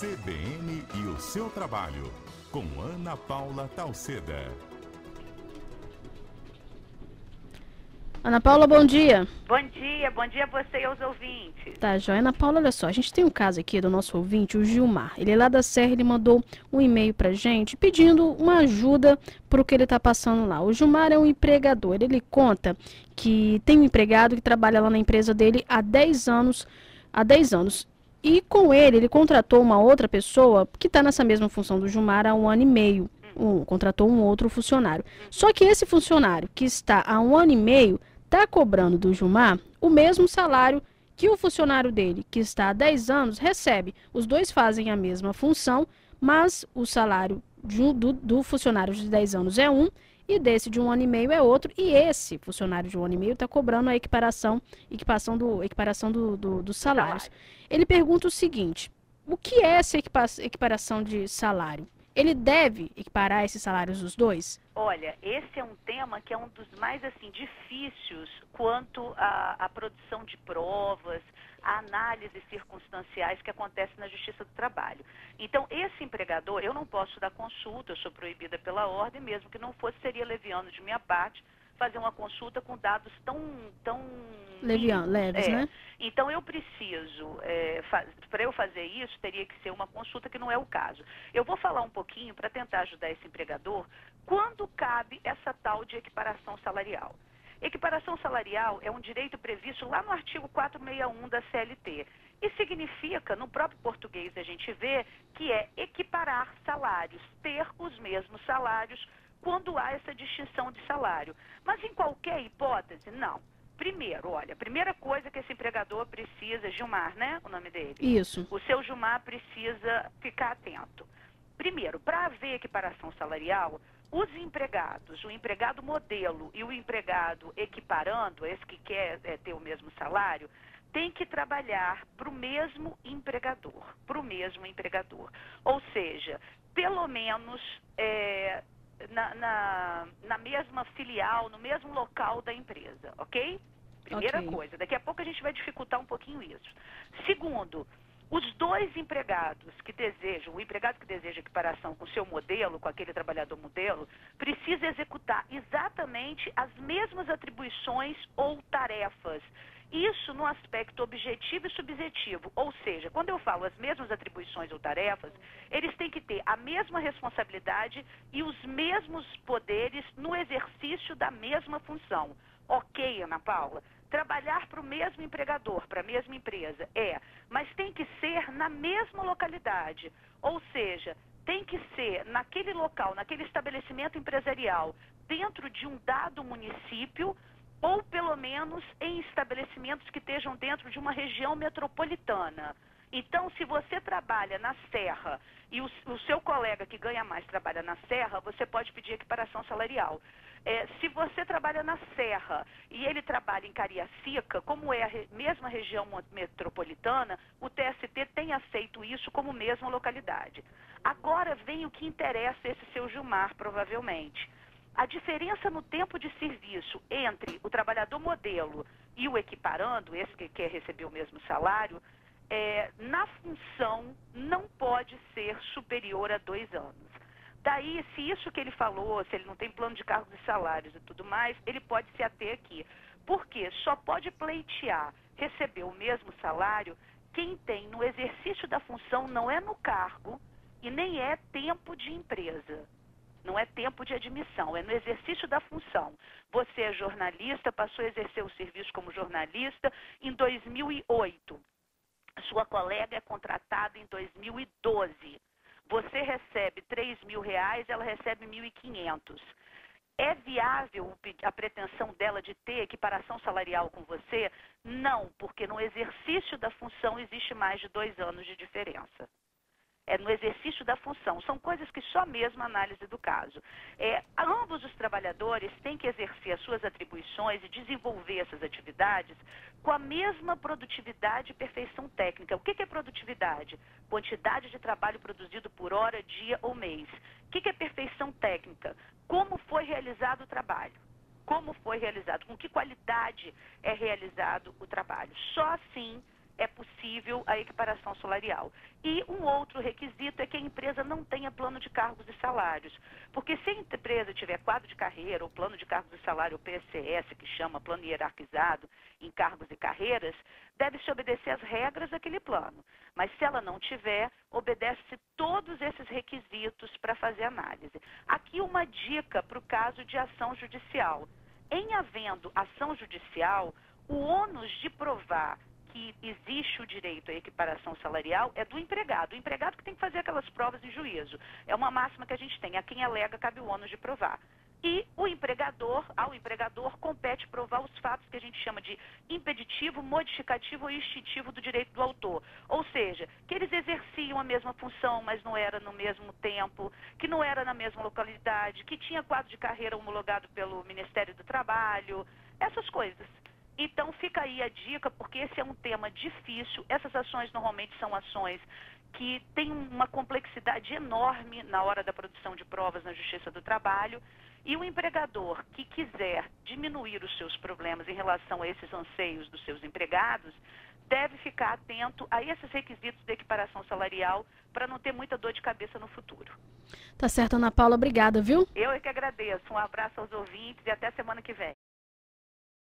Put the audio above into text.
CBN e o seu trabalho, com Ana Paula Talceda. Ana Paula, bom dia. Bom dia a você e aos ouvintes. Tá, joia. Ana Paula, olha só, a gente tem um caso aqui do nosso ouvinte, o Gilmar. Ele é lá da Serra, ele mandou um e-mail pra gente pedindo uma ajuda pro que ele tá passando lá. O Gilmar é um empregador, ele conta que tem um empregado que trabalha lá na empresa dele há 10 anos, e com ele contratou uma outra pessoa que está nessa mesma função do Gilmar há 1 ano e meio. Contratou um outro funcionário. Só que esse funcionário que está há 1 ano e meio está cobrando do Gilmar o mesmo salário que o funcionário dele, que está há 10 anos, recebe. Os dois fazem a mesma função, mas o salário do funcionário de 10 anos é um e desse de 1 ano e meio é outro. E esse funcionário de 1 ano e meio está cobrando a equiparação dos salários. Ele pergunta o seguinte: o que é essa equiparação de salário? Ele deve equiparar esses salários dos dois? Olha, esse é um tema que é um dos mais assim difíceis quanto à produção de provas, a análises circunstanciais que acontece na Justiça do Trabalho. Então, esse empregador, eu não posso dar consulta, eu sou proibida pela ordem, mesmo que não fosse, seria leviano de minha parte fazer uma consulta com dados tão leves, né? Então, eu preciso, para eu fazer isso, teria que ser uma consulta que não é o caso. Eu vou falar um pouquinho para tentar ajudar esse empregador quando cabe essa tal de equiparação salarial. Equiparação salarial é um direito previsto lá no artigo 461 da CLT. E significa, no próprio português a gente vê, que é equiparar salários, ter os mesmos salários quando há essa distinção de salário. Mas em qualquer hipótese, não. Primeiro, olha, a primeira coisa que esse empregador precisa, Gilmar, né? O nome dele? Isso. O seu Gilmar precisa ficar atento. Primeiro, para haver equiparação salarial, os empregados, o empregado modelo e o empregado equiparando, esse que quer ter o mesmo salário, tem que trabalhar para o mesmo empregador, Ou seja, pelo menos na mesma filial, no mesmo local da empresa, ok? Primeira coisa, daqui a pouco a gente vai dificultar um pouquinho isso. Segundo, os dois empregados que desejam, o empregado que deseja equiparação com o seu modelo, com aquele trabalhador modelo, precisa executar exatamente as mesmas atribuições ou tarefas. Isso no aspecto objetivo e subjetivo, ou seja, quando eu falo as mesmas atribuições ou tarefas, eles têm que ter a mesma responsabilidade e os mesmos poderes no exercício da mesma função. Ok, Ana Paula? Trabalhar para o mesmo empregador, para a mesma empresa, mas tem que ser na mesma localidade, ou seja, tem que ser naquele local, naquele estabelecimento empresarial, dentro de um dado município, ou pelo menos em estabelecimentos que estejam dentro de uma região metropolitana. Então, se você trabalha na Serra e o seu colega que ganha mais trabalha na Serra, você pode pedir equiparação salarial. Se você trabalha na Serra e ele trabalha em Cariacica, como é a mesma região metropolitana, o TST tem aceito isso como mesma localidade. Agora vem o que interessa esse seu Gilmar, provavelmente. A diferença no tempo de serviço entre o trabalhador modelo e o equiparando, esse que quer receber o mesmo salário, na função não pode ser superior a 2 anos. Daí, se isso que ele falou, se ele não tem plano de cargos e salários e tudo mais, ele pode se ater aqui. Porque só pode pleitear receber o mesmo salário quem tem no exercício da função, não é no cargo e nem é tempo de empresa. Não é tempo de admissão, é no exercício da função. Você é jornalista, passou a exercer o serviço como jornalista em 2008. Sua colega é contratada em 2012. Você recebe R$3.000, ela recebe R$1.500. É viável a pretensão dela de ter equiparação salarial com você? Não, porque no exercício da função existe mais de 2 anos de diferença. É no exercício da função. São coisas que só mesmo a análise do caso. Ambos os trabalhadores têm que exercer as suas atribuições e desenvolver essas atividades com a mesma produtividade e perfeição técnica. O que é produtividade? Quantidade de trabalho produzido por hora, dia ou mês. O que é perfeição técnica? Como foi realizado o trabalho? Como foi realizado? Com que qualidade é realizado o trabalho? Só assim é possível a equiparação salarial. E um outro requisito é que a empresa não tenha plano de cargos e salários. Porque se a empresa tiver quadro de carreira, ou plano de cargos e salário, ou PSS, que chama plano hierarquizado em cargos e carreiras, deve-se obedecer às regras daquele plano. Mas se ela não tiver, obedece todos esses requisitos para fazer análise. Aqui uma dica para o caso de ação judicial. Em havendo ação judicial, o ônus de provar que existe o direito à equiparação salarial é do empregado. O empregado que tem que fazer aquelas provas em juízo. É uma máxima que a gente tem. A quem alega cabe o ônus de provar. E o empregador, ao empregador, compete provar os fatos que a gente chama de impeditivo, modificativo ou extintivo do direito do autor. Ou seja, que eles exerciam a mesma função, mas não era no mesmo tempo, que não era na mesma localidade, que tinha quadro de carreira homologado pelo Ministério do Trabalho, essas coisas. Então fica aí a dica, porque esse é um tema difícil. Essas ações normalmente são ações que têm uma complexidade enorme na hora da produção de provas na Justiça do Trabalho. E o empregador que quiser diminuir os seus problemas em relação a esses anseios dos seus empregados, deve ficar atento a esses requisitos de equiparação salarial para não ter muita dor de cabeça no futuro. Tá certo, Ana Paula. Obrigada, viu? Eu é que agradeço. Um abraço aos ouvintes e até semana que vem.